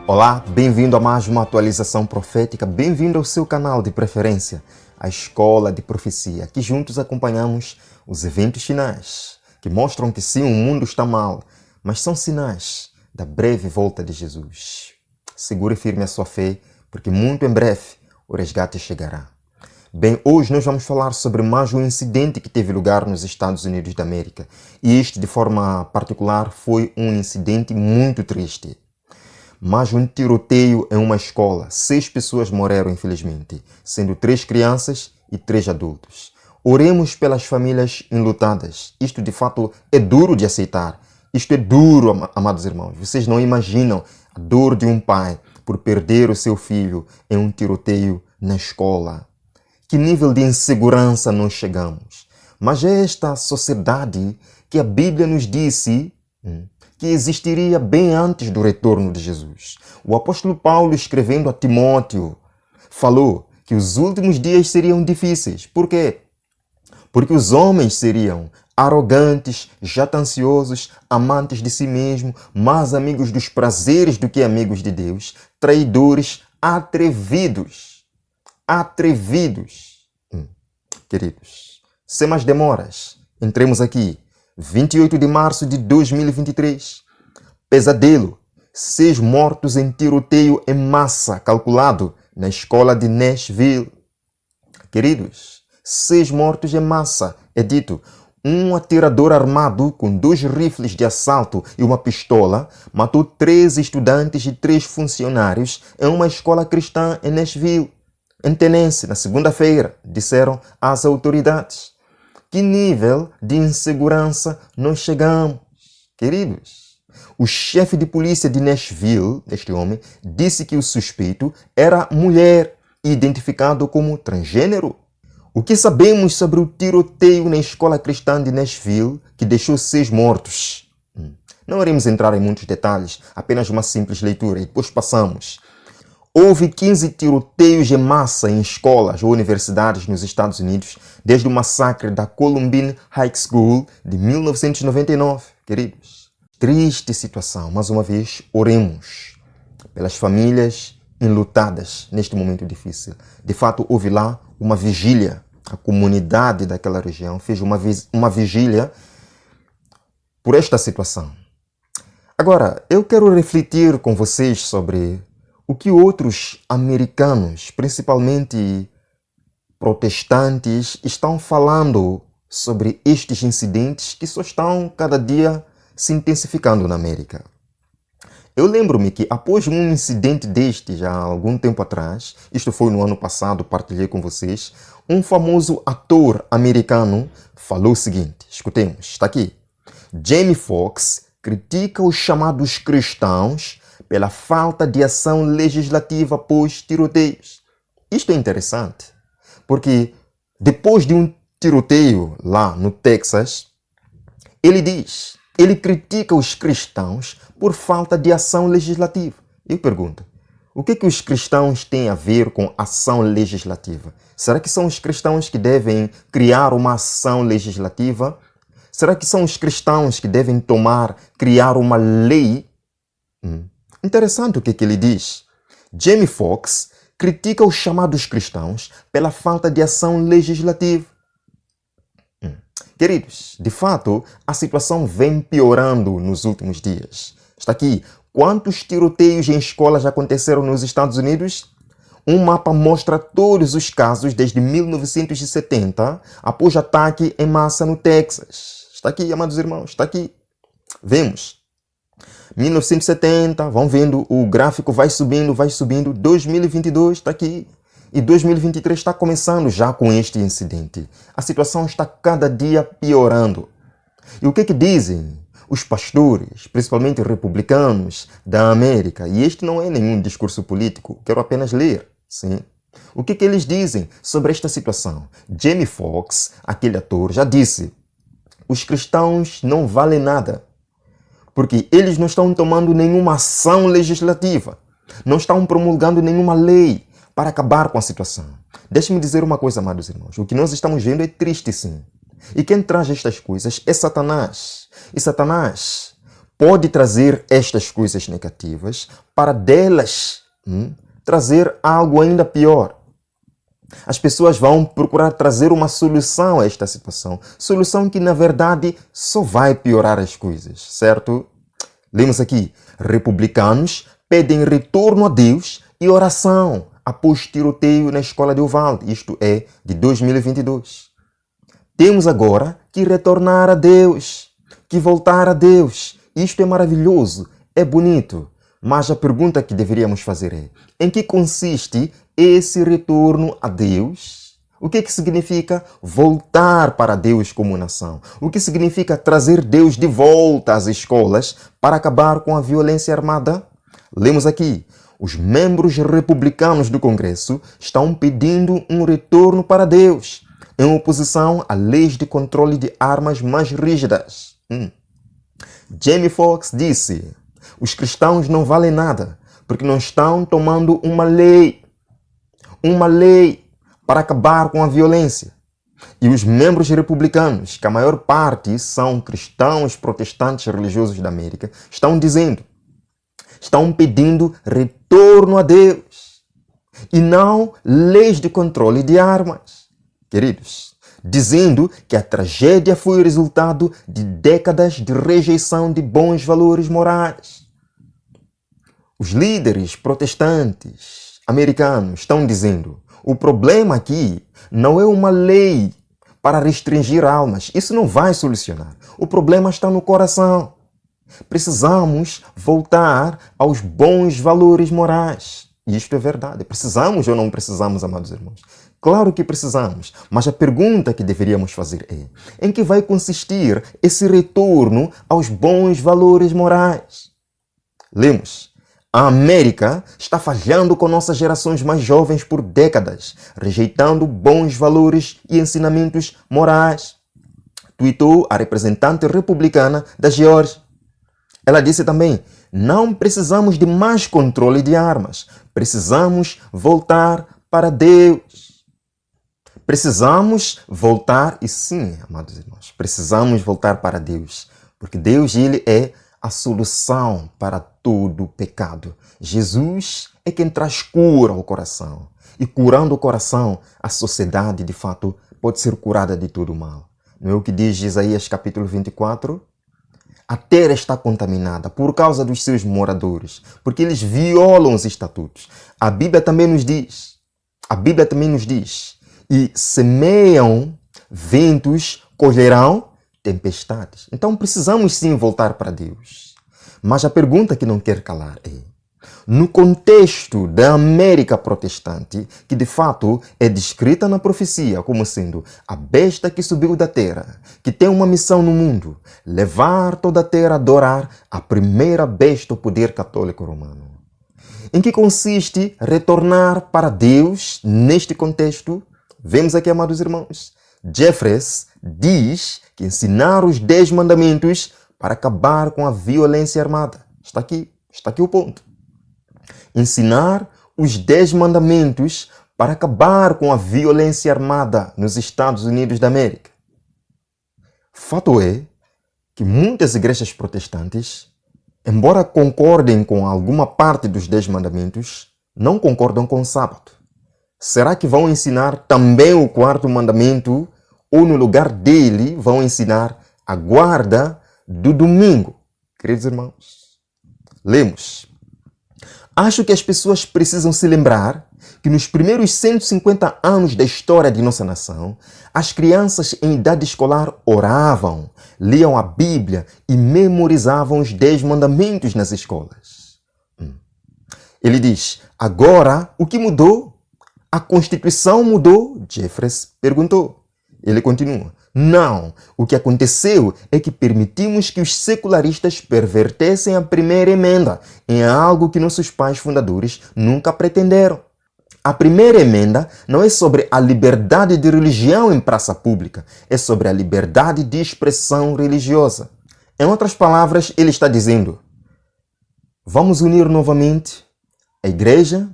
Olá, bem-vindo a mais uma atualização profética, bem-vindo ao seu canal de preferência, a Escola de Profecia. Aqui juntos acompanhamos os eventos finais, que mostram que sim, o mundo está mal, mas são sinais da breve volta de Jesus. Segure firme a sua fé, porque muito em breve o resgate chegará. Bem, hoje nós vamos falar sobre mais um incidente que teve lugar nos Estados Unidos da América. E este, de forma particular, foi um incidente muito triste. Mais um tiroteio em uma escola. 6 pessoas morreram, infelizmente, sendo 3 crianças e 3 adultos. Oremos pelas famílias enlutadas. Isto, de fato, é duro de aceitar. Isto é duro, amados irmãos. Vocês não imaginam a dor de um pai por perder o seu filho em um tiroteio na escola. Que nível de insegurança nós chegamos. Mas é esta sociedade que a Bíblia nos disse que existiria bem antes do retorno de Jesus. O apóstolo Paulo, escrevendo a Timóteo, falou que os últimos dias seriam difíceis. Por quê? Porque os homens seriam arrogantes, jactanciosos, amantes de si mesmo, mais amigos dos prazeres do que amigos de Deus, traidores, atrevidos. Queridos, sem mais demoras, entremos aqui. 28 de março de 2023. Pesadelo. 6 mortos em tiroteio em massa, calculado na escola de Nashville. Queridos, 6 mortos em massa. É dito, um atirador armado com 2 rifles de assalto e uma pistola matou 13 estudantes e 3 funcionários em uma escola cristã em Nashville, em Tennessee, na segunda-feira, disseram as autoridades. Que nível de insegurança nós chegamos, queridos? O chefe de polícia de Nashville, este homem, disse que o suspeito era mulher, identificado como transgênero. O que sabemos sobre o tiroteio na escola cristã de Nashville, que deixou 6 mortos? Não iremos entrar em muitos detalhes, apenas uma simples leitura e depois passamos. Houve 15 tiroteios em massa em escolas ou universidades nos Estados Unidos desde o massacre da Columbine High School de 1999, queridos. Triste situação. Mais uma vez, oremos pelas famílias enlutadas neste momento difícil. De fato, houve lá uma vigília. A comunidade daquela região fez uma vigília por esta situação. Agora, eu quero refletir com vocês sobre o que outros americanos, principalmente protestantes, estão falando sobre estes incidentes que só estão cada dia se intensificando na América. Eu lembro-me que após um incidente deste, já há algum tempo atrás, isto foi no ano passado, partilhei com vocês, um famoso ator americano falou o seguinte, escutemos, está aqui. Jamie Foxx critica os chamados cristãos pela falta de ação legislativa após tiroteios. Isto é interessante, porque depois de um tiroteio lá no Texas, ele critica os cristãos por falta de ação legislativa. Eu pergunto, o que os cristãos têm a ver com ação legislativa? Será que são os cristãos que devem criar uma ação legislativa? Será que são os cristãos que devem criar uma lei? Interessante o que ele diz. Jamie Foxx critica os chamados cristãos pela falta de ação legislativa. Queridos, de fato, a situação vem piorando nos últimos dias. Está aqui. Quantos tiroteios em escolas já aconteceram nos Estados Unidos? Um mapa mostra todos os casos desde 1970, após ataque em massa no Texas. Está aqui, amados irmãos, está aqui. Vemos. 1970, vão vendo, o gráfico vai subindo. 2022 está aqui. E 2023 está começando já com este incidente. A situação está cada dia piorando. E o que dizem os pastores, principalmente republicanos da América? E este não é nenhum discurso político, quero apenas ler. Sim. O que eles dizem sobre esta situação? Jamie Foxx, aquele ator, já disse: os cristãos não valem nada, porque eles não estão tomando nenhuma ação legislativa, não estão promulgando nenhuma lei para acabar com a situação. Deixe-me dizer uma coisa, amados irmãos. O que nós estamos vendo é triste, sim. E quem traz estas coisas é Satanás. E Satanás pode trazer estas coisas negativas para delas trazer algo ainda pior. As pessoas vão procurar trazer uma solução a esta situação. Solução que, na verdade, só vai piorar as coisas, certo? Lemos aqui, republicanos pedem retorno a Deus e oração após tiroteio na escola de Uvalde. Isto é de 2022. Temos agora que retornar a Deus, que voltar a Deus. Isto é maravilhoso, é bonito. Mas a pergunta que deveríamos fazer é: em que consiste esse retorno a Deus? O que significa voltar para Deus como nação? O que significa trazer Deus de volta às escolas para acabar com a violência armada? Lemos aqui: os membros republicanos do Congresso estão pedindo um retorno para Deus, em oposição a leis de controle de armas mais rígidas. Jamie Foxx disse: os cristãos não valem nada, porque não estão tomando uma lei para acabar com a violência. E os membros republicanos, que a maior parte são cristãos protestantes religiosos da América, estão pedindo retorno a Deus e não leis de controle de armas. Queridos, dizendo que a tragédia foi o resultado de décadas de rejeição de bons valores morais. Os líderes protestantes americanos estão dizendo: o problema aqui não é uma lei para restringir almas. Isso não vai solucionar. O problema está no coração. Precisamos voltar aos bons valores morais. E isto é verdade. Precisamos ou não precisamos, amados irmãos? Claro que precisamos, mas a pergunta que deveríamos fazer é: em que vai consistir esse retorno aos bons valores morais? Lemos: a América está falhando com nossas gerações mais jovens por décadas, rejeitando bons valores e ensinamentos morais. Tuitou a representante republicana da Geórgia. Ela disse também: não precisamos de mais controle de armas, precisamos voltar para Deus. Precisamos voltar, e sim, amados irmãos, precisamos voltar para Deus, porque Deus, Ele é a solução para todo pecado. Jesus é quem traz cura ao coração. E curando o coração, a sociedade, de fato, pode ser curada de todo o mal. Não é o que diz Isaías capítulo 24? A terra está contaminada por causa dos seus moradores, porque eles violam os estatutos. A Bíblia também nos diz, e semeiam ventos, colherão tempestades. Então precisamos sim voltar para Deus. Mas a pergunta que não quer calar é: no contexto da América protestante, que de fato é descrita na profecia como sendo a besta que subiu da terra, que tem uma missão no mundo, levar toda a terra a adorar a primeira besta, o poder católico romano. Em que consiste retornar para Deus neste contexto? Vemos aqui, amados irmãos, Jeffress diz que ensinar os 10 mandamentos para acabar com a violência armada. Está aqui o ponto. Ensinar os 10 mandamentos para acabar com a violência armada nos Estados Unidos da América. Fato é que muitas igrejas protestantes, embora concordem com alguma parte dos 10 mandamentos, não concordam com o sábado. Será que vão ensinar também o 4º mandamento, ou no lugar dele vão ensinar a guarda do domingo? Queridos irmãos, lemos: acho que as pessoas precisam se lembrar que nos primeiros 150 anos da história de nossa nação, as crianças em idade escolar oravam, liam a Bíblia e memorizavam os 10 mandamentos nas escolas. Ele diz: agora, o que mudou? A Constituição mudou? Jeffress perguntou. Ele continua: não, o que aconteceu é que permitimos que os secularistas pervertessem a primeira emenda em algo que nossos pais fundadores nunca pretenderam. A primeira emenda não é sobre a liberdade de religião em praça pública, é sobre a liberdade de expressão religiosa. Em outras palavras, ele está dizendo: vamos unir novamente a igreja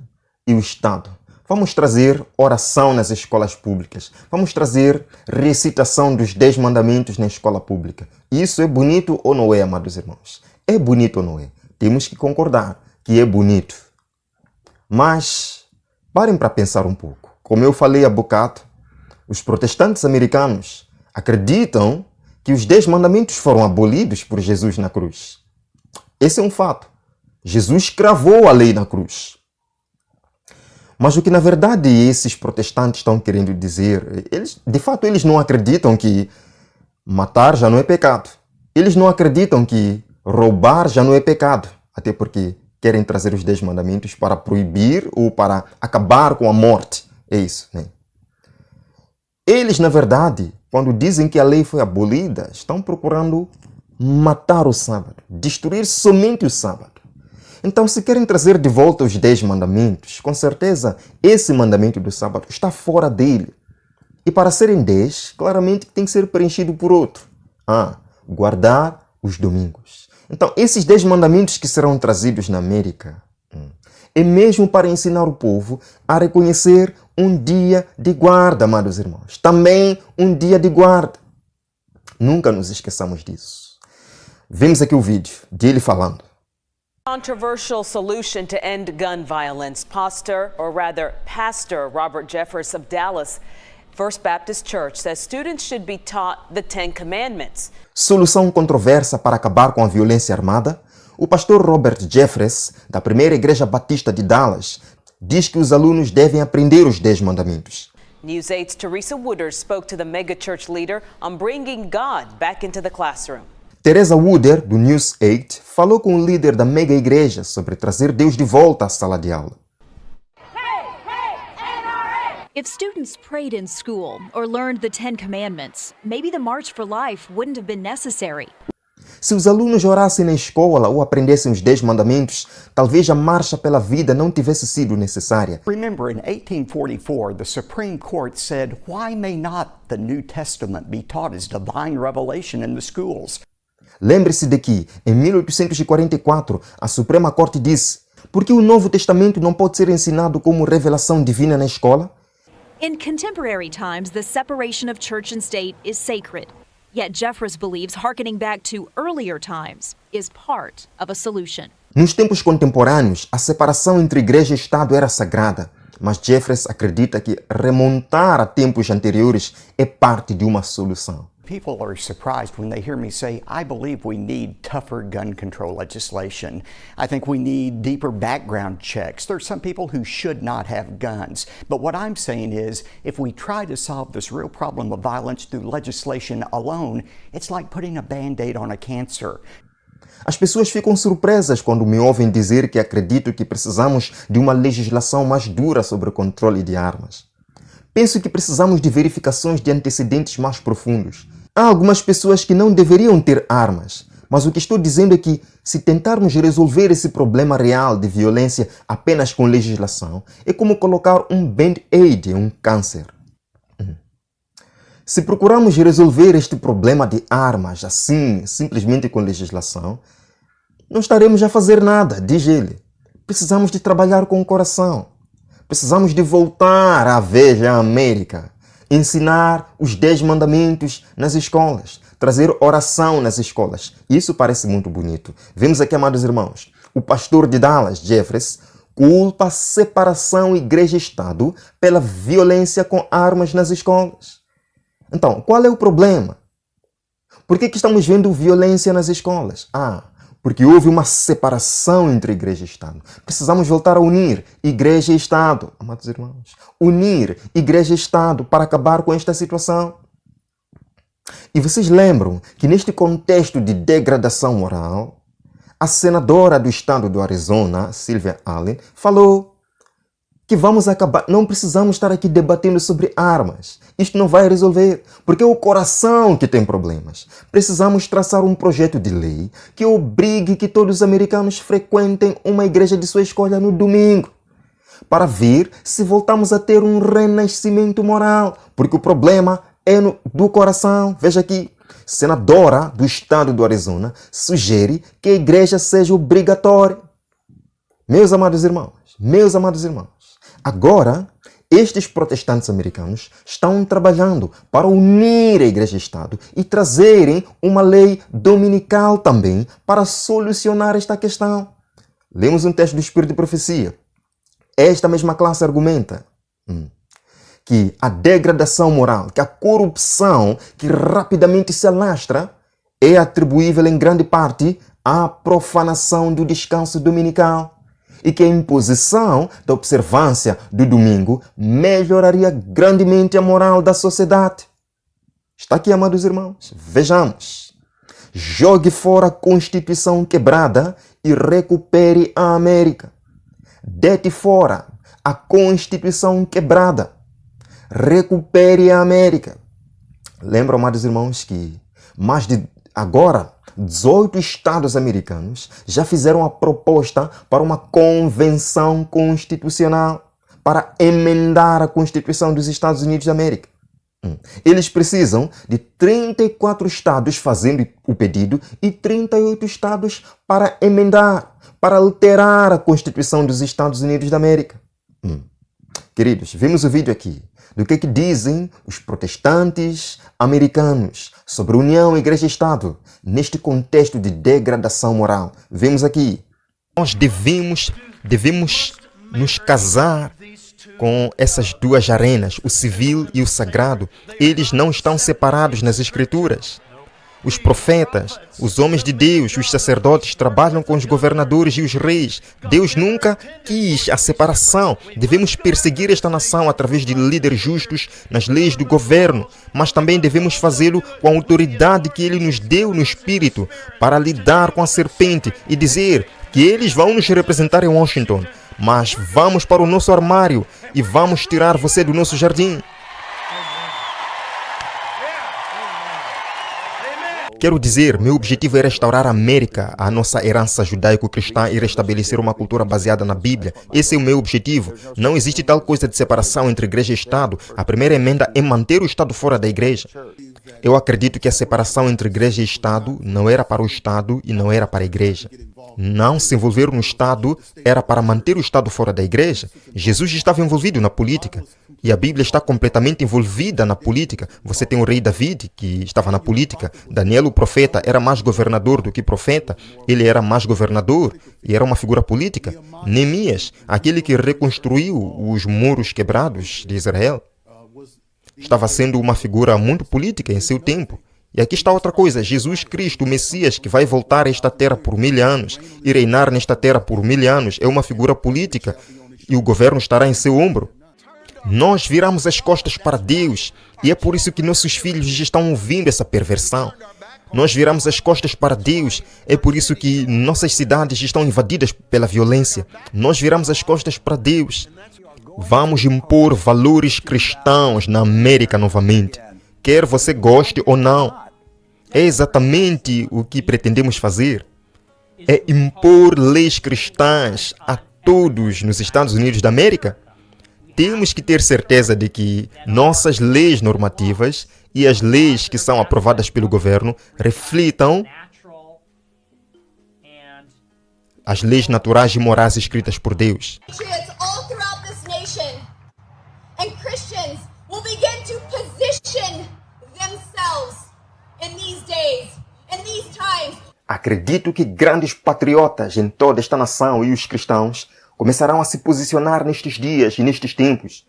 e o Estado. Vamos trazer oração nas escolas públicas. Vamos trazer recitação dos 10 mandamentos na escola pública. Isso é bonito ou não é, amados irmãos? É bonito ou não é? Temos que concordar que é bonito. Mas parem para pensar um pouco. Como eu falei há bocado, os protestantes americanos acreditam que os 10 mandamentos foram abolidos por Jesus na cruz. Esse é um fato. Jesus cravou a lei na cruz. Mas o que na verdade esses protestantes estão querendo dizer, de fato eles não acreditam que matar já não é pecado. Eles não acreditam que roubar já não é pecado. Até porque querem trazer os 10 mandamentos para proibir ou para acabar com a morte. É isso, né? Eles, na verdade, quando dizem que a lei foi abolida, estão procurando matar o sábado, destruir somente o sábado. Então, se querem trazer de volta os 10 mandamentos, com certeza esse mandamento do sábado está fora dele. E para serem 10, claramente tem que ser preenchido por outro. Guardar os domingos. Então, esses 10 mandamentos que serão trazidos na América é mesmo para ensinar o povo a reconhecer um dia de guarda, amados irmãos. Também um dia de guarda. Nunca nos esqueçamos disso. Vemos aqui o vídeo dele falando. Controversial solution to end gun violence. Pastor Robert Jeffress of Dallas First Baptist Church says students should be taught the Ten Commandments. Solução controversa para acabar com a violência armada? O pastor Robert Jeffress, da Primeira Igreja Batista de Dallas, diz que os alunos devem aprender os 10 mandamentos. News 8's Teresa Wooders spoke to the megachurch leader on bringing God back into the classroom. Teresa Wooder, do News 8, falou com o líder da mega igreja sobre trazer Deus de volta à sala de aula. If students prayed in school or learned the Ten Commandments, maybe the March for Life wouldn't have been necessary. Se os alunos orassem na escola ou aprendessem os 10 mandamentos, talvez a marcha pela vida não tivesse sido necessária. Remember, in 1844, the Supreme Court said, why may not the New Testament be taught as divine revelation in the schools? Lembre-se de que, em 1844, a Suprema Corte disse: por que o Novo Testamento não pode ser ensinado como revelação divina na escola? In contemporary times, the separation of church and state is sacred. Yet Jeffress believes hearkening back to earlier times is part of a solution. Nos tempos contemporâneos, a separação entre igreja e Estado era sagrada, mas Jeffress acredita que remontar a tempos anteriores é parte de uma solução. People are surprised when they hear me say, I believe we need tougher gun control legislation. I think we need deeper background checks. There are some people who should not have guns. But what I'm saying is, if we try to solve this real problem of violence through legislation alone, it's like putting a Band-Aid on a cancer. As pessoas ficam surpresas quando me ouvem dizer que acredito que precisamos de uma legislação mais dura sobre o controle de armas. Penso que precisamos de verificações de antecedentes mais profundos. Há algumas pessoas que não deveriam ter armas, mas o que estou dizendo é que, se tentarmos resolver esse problema real de violência apenas com legislação, é como colocar um band-aid em um câncer. Se procurarmos resolver este problema de armas assim, simplesmente com legislação, não estaremos a fazer nada, diz ele. Precisamos de trabalhar com o coração. Precisamos de voltar à velha América. Ensinar os 10 mandamentos nas escolas. Trazer oração nas escolas. Isso parece muito bonito. Vemos aqui, amados irmãos, o pastor de Dallas, Jeffress, culpa a separação igreja-estado pela violência com armas nas escolas. Então, qual é o problema? Por que estamos vendo violência nas escolas? Porque houve uma separação entre igreja e Estado. Precisamos voltar a unir igreja e Estado, amados irmãos. Unir igreja e Estado para acabar com esta situação. E vocês lembram que neste contexto de degradação moral, a senadora do estado do Arizona, Sylvia Allen, falou que vamos acabar, não precisamos estar aqui debatendo sobre armas. Isto não vai resolver, porque é o coração que tem problemas. Precisamos traçar um projeto de lei que obrigue que todos os americanos frequentem uma igreja de sua escolha no domingo, para ver se voltamos a ter um renascimento moral, porque o problema é do coração. Veja aqui, senadora do estado do Arizona sugere que a igreja seja obrigatória. Meus amados irmãos, agora, Estes protestantes americanos estão trabalhando para unir a Igreja e Estado e trazerem uma lei dominical também para solucionar esta questão. Lemos um texto do Espírito de Profecia. Esta mesma classe argumenta que a degradação moral, que a corrupção que rapidamente se alastra é atribuível em grande parte à profanação do descanso dominical e que a imposição da observância do domingo melhoraria grandemente a moral da sociedade. Está aqui, amados irmãos. Vejamos. Jogue fora a Constituição quebrada e recupere a América. Deite fora a Constituição quebrada. Recupere a América. Lembram, amados irmãos, que mais de agora 18 estados americanos já fizeram a proposta para uma convenção constitucional para emendar a Constituição dos Estados Unidos da América. Eles precisam de 34 estados fazendo o pedido e 38 estados para emendar, para alterar a Constituição dos Estados Unidos da América. Queridos, vimos o vídeo aqui do que dizem os protestantes americanos sobre união, igreja e Estado neste contexto de degradação moral. Vemos aqui. Nós devemos nos casar com essas duas arenas, o civil e o sagrado. Eles não estão separados nas Escrituras. Os profetas, os homens de Deus, os sacerdotes trabalham com os governadores e os reis. Deus nunca quis a separação. Devemos perseguir esta nação através de líderes justos nas leis do governo, mas também devemos fazê-lo com a autoridade que Ele nos deu no Espírito para lidar com a serpente e dizer que eles vão nos representar em Washington, mas vamos para o nosso armário e vamos tirar você do nosso jardim. Quero dizer, meu objetivo é restaurar a América, a nossa herança judaico-cristã e restabelecer uma cultura baseada na Bíblia. Esse é o meu objetivo. Não existe tal coisa de separação entre igreja e Estado. A primeira emenda é manter o Estado fora da igreja. Eu acredito que a separação entre igreja e Estado não era para o Estado e não era para a igreja. Não se envolver no Estado era para manter o Estado fora da igreja. Jesus estava envolvido na política. E a Bíblia está completamente envolvida na política. Você tem o rei David, que estava na política. Daniel, o profeta, era mais governador do que profeta. Ele era mais governador e era uma figura política. Neemias, aquele que reconstruiu os muros quebrados de Israel, estava sendo uma figura muito política em seu tempo. E aqui está outra coisa. Jesus Cristo, o Messias, que vai voltar a esta terra por 1000 anos e reinar nesta terra por 1000 anos, é uma figura política e o governo estará em seu ombro. Nós viramos as costas para Deus e é por isso que nossos filhos estão ouvindo essa perversão. Nós viramos as costas para Deus, é por isso que nossas cidades estão invadidas pela violência. Nós viramos as costas para Deus. Vamos impor valores cristãos na América novamente, quer você goste ou não. É exatamente o que pretendemos fazer. É impor leis cristãs a todos nos Estados Unidos da América. Temos que ter certeza de que nossas leis normativas e as leis que são aprovadas pelo governo reflitam as leis naturais e morais escritas por Deus. Acredito que grandes patriotas em toda esta nação e os cristãos começarão a se posicionar nestes dias e nestes tempos.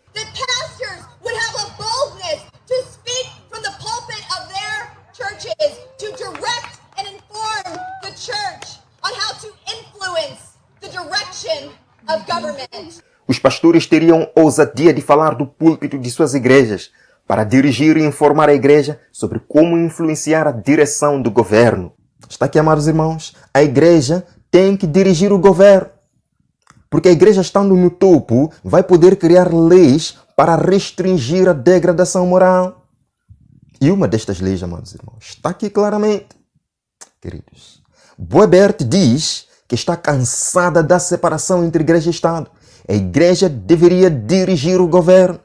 Os pastores teriam ousadia de falar do púlpito de suas igrejas para dirigir e informar a igreja sobre como influenciar a direção do governo. Está aqui, amados irmãos, a igreja tem que dirigir o governo. Porque a igreja, estando no topo, vai poder criar leis para restringir a degradação moral. E uma destas leis, amados irmãos, está aqui claramente. Queridos, Boebert diz que está cansada da separação entre igreja e Estado. A igreja deveria dirigir o governo.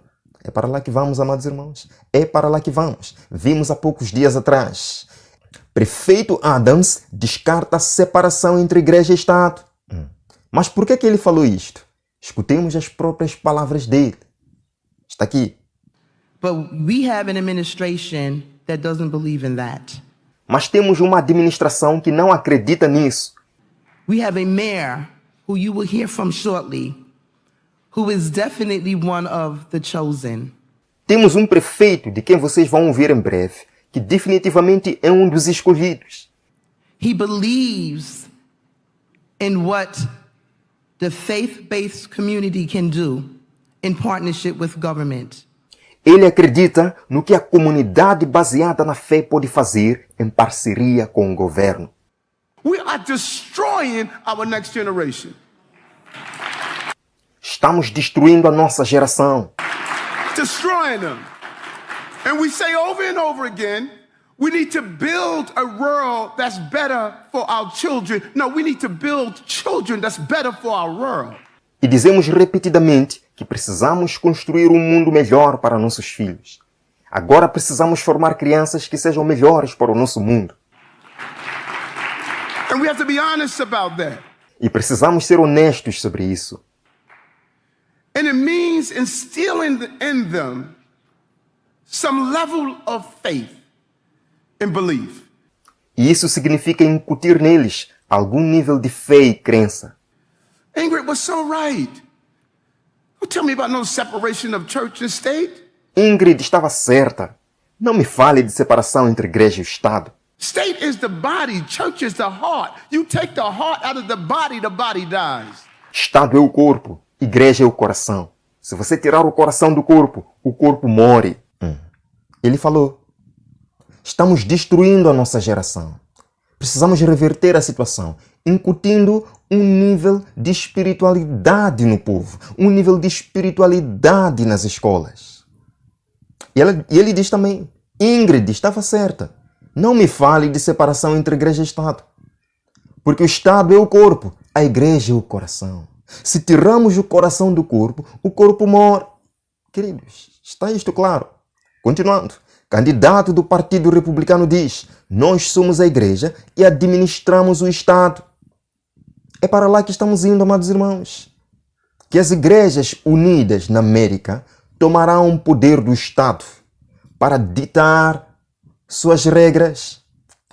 É para lá que vamos, amados irmãos. É para lá que vamos. Vimos há poucos dias atrás. Prefeito Adams descarta a separação entre igreja e Estado. Mas por que ele falou isto? Escutemos as próprias palavras dele. Está aqui. But we have an administration that doesn't believe in that. Mas temos uma administração que não acredita nisso. We have a mayor who you will hear from shortly, who is definitely one of the chosen. Temos um prefeito de quem vocês vão ouvir em breve, que definitivamente é um dos escolhidos. He believes in what the faith-based community can do in partnership with government. Ele acredita no que a comunidade baseada na fé pode fazer em parceria com o governo. We are destroying our next generation. Estamos destruindo a nossa geração. Destroying them. And we say over and over again, we need to build a world that's better for our children. No, we need to build children that's better for our world. E dizemos repetidamente que precisamos construir um mundo melhor para nossos filhos. Agora precisamos formar crianças que sejam melhores para o nosso mundo. And we have to be honest about that. E precisamos ser honestos sobre isso. And it means instilling in them some level of faith and belief. E isso significa incutir neles algum nível de fé e crença. Ingrid was so right. Don't tell me about no separation of church and state. Ingrid estava certa. Não me fale de separação entre igreja e Estado. State is the body, church is the heart. You take the heart out of the body dies. Estado é o corpo, igreja é o coração. Se você tirar o coração do corpo, o corpo morre. Ele falou. Estamos destruindo a nossa geração. Precisamos reverter a situação, incutindo um nível de espiritualidade no povo, um nível de espiritualidade nas escolas. E ele diz também, Ingrid estava certa. Não me fale de separação entre igreja e Estado. Porque o Estado é o corpo, a igreja é o coração. Se tiramos o coração do corpo, o corpo morre. Queridos, está isto claro? Continuando. Candidato do Partido Republicano diz, nós somos a igreja e administramos o Estado. É para lá que estamos indo, amados irmãos. Que as igrejas unidas na América tomarão o poder do Estado para ditar suas regras,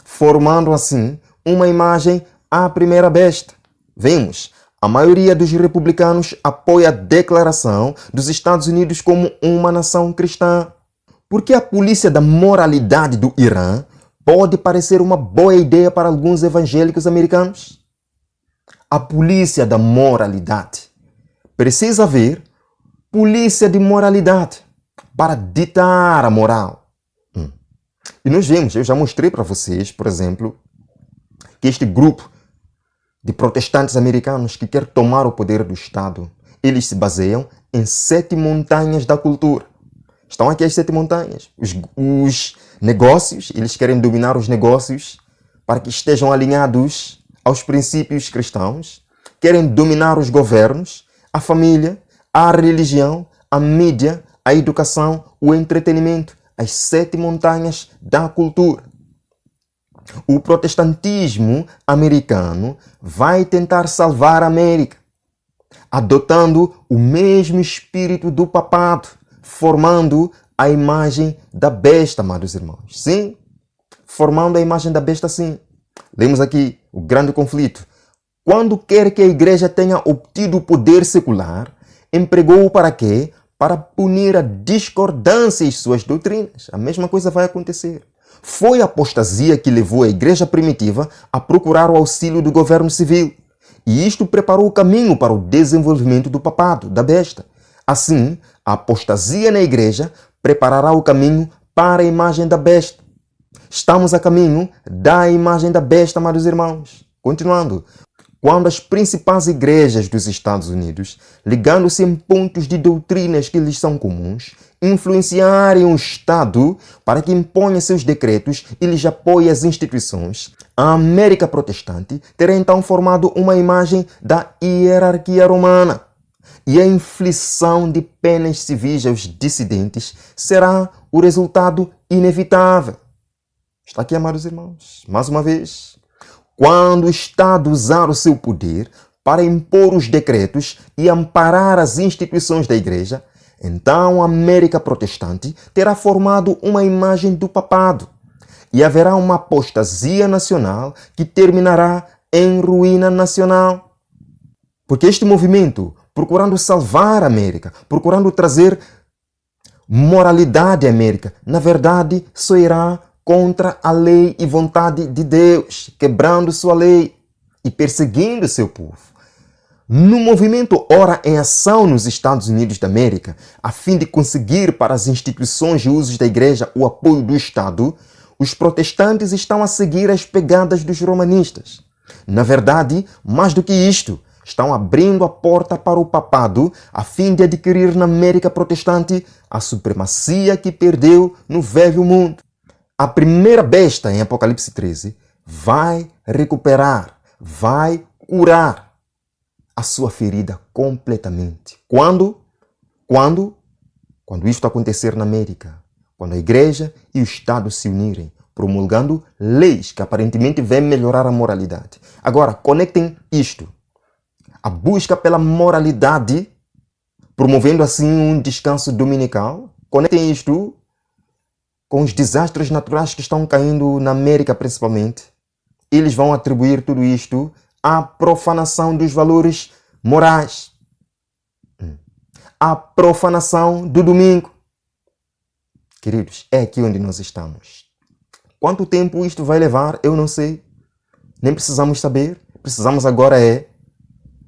formando assim uma imagem à primeira besta. Vemos, a maioria dos republicanos apoia a declaração dos Estados Unidos como uma nação cristã. Porque a polícia da moralidade do Irã pode parecer uma boa ideia para alguns evangélicos americanos? A polícia da moralidade. Precisa haver polícia de moralidade para ditar a moral. E nós vemos, eu já mostrei para vocês, por exemplo, que este grupo de protestantes americanos que quer tomar o poder do Estado, eles se baseiam em 7 montanhas da cultura. Estão aqui as 7 montanhas. Os negócios, eles querem dominar os negócios para que estejam alinhados aos princípios cristãos. Querem dominar os governos, a família, a religião, a mídia, a educação, o entretenimento. As 7 montanhas da cultura. O protestantismo americano vai tentar salvar a América, adotando o mesmo espírito do papado, formando a imagem da besta, amados irmãos. Sim, formando a imagem da besta, sim. Lemos aqui o grande conflito. Quando quer que a igreja tenha obtido o poder secular, empregou-o para quê? Para punir a discordância e suas doutrinas. A mesma coisa vai acontecer. Foi a apostasia que levou a igreja primitiva a procurar o auxílio do governo civil. E isto preparou o caminho para o desenvolvimento do papado, da besta. Assim, a apostasia na igreja preparará o caminho para a imagem da besta. Estamos a caminho da imagem da besta, amados irmãos. Continuando. Quando as principais igrejas dos Estados Unidos, ligando-se em pontos de doutrinas que lhes são comuns, influenciarem o Estado para que imponha seus decretos e lhes apoie as instituições, a América protestante terá então formado uma imagem da hierarquia romana. E a inflição de penas civis aos dissidentes será o resultado inevitável. Está aqui, amados irmãos, mais uma vez. Quando o Estado usar o seu poder para impor os decretos e amparar as instituições da igreja, Então a América protestante terá formado uma imagem do papado e haverá uma apostasia nacional que terminará em ruína nacional. Porque este movimento, procurando salvar a América, procurando trazer moralidade à América, na verdade só irá contra a lei e vontade de Deus, quebrando sua lei e perseguindo seu povo. No movimento Ora em Ação nos Estados Unidos da América, a fim de conseguir para as instituições e usos da Igreja o apoio do Estado, os protestantes estão a seguir as pegadas dos romanistas. Na verdade, mais do que isto, estão abrindo a porta para o papado a fim de adquirir na América protestante a supremacia que perdeu no velho mundo. A primeira besta em Apocalipse 13 vai recuperar, vai curar a sua ferida completamente. Quando isto acontecer na América, quando a Igreja e o Estado se unirem, promulgando leis que aparentemente vêm melhorar a moralidade. Agora, conectem isto. A busca pela moralidade, promovendo assim um descanso dominical. Conectem isto com os desastres naturais que estão caindo na América principalmente. Eles vão atribuir tudo isto à profanação dos valores morais. À profanação do domingo. Queridos, é aqui onde nós estamos. Quanto tempo isto vai levar, eu não sei. Nem precisamos saber. Precisamos agora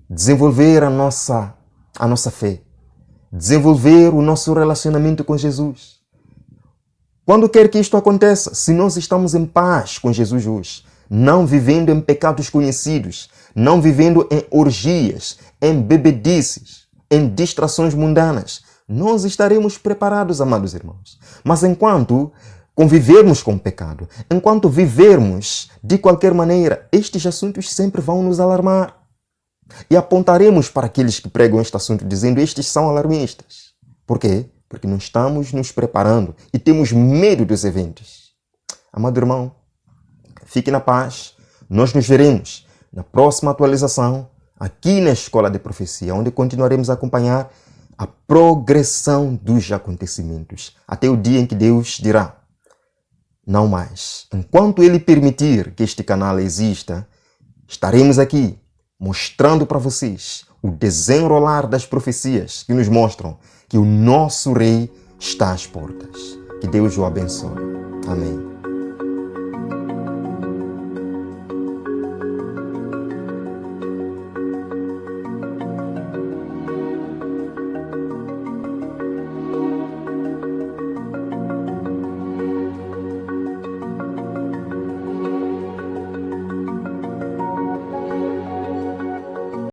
desenvolver a nossa fé. Desenvolver o nosso relacionamento com Jesus. Quando quer que isto aconteça, se nós estamos em paz com Jesus hoje, não vivendo em pecados conhecidos, não vivendo em orgias, em bebedices, em distrações mundanas, nós estaremos preparados, amados irmãos. Mas enquanto convivermos com o pecado, enquanto vivermos de qualquer maneira, estes assuntos sempre vão nos alarmar. E apontaremos para aqueles que pregam este assunto dizendo estes são alarmistas. Por quê? Porque não estamos nos preparando e temos medo dos eventos. Amado irmão, fique na paz. Nós nos veremos na próxima atualização aqui na Escola de Profecia, onde continuaremos a acompanhar a progressão dos acontecimentos até o dia em que Deus dirá: não mais. Enquanto Ele permitir que este canal exista, estaremos aqui mostrando para vocês o desenrolar das profecias que nos mostram que o nosso Rei está às portas. Que Deus o abençoe. Amém.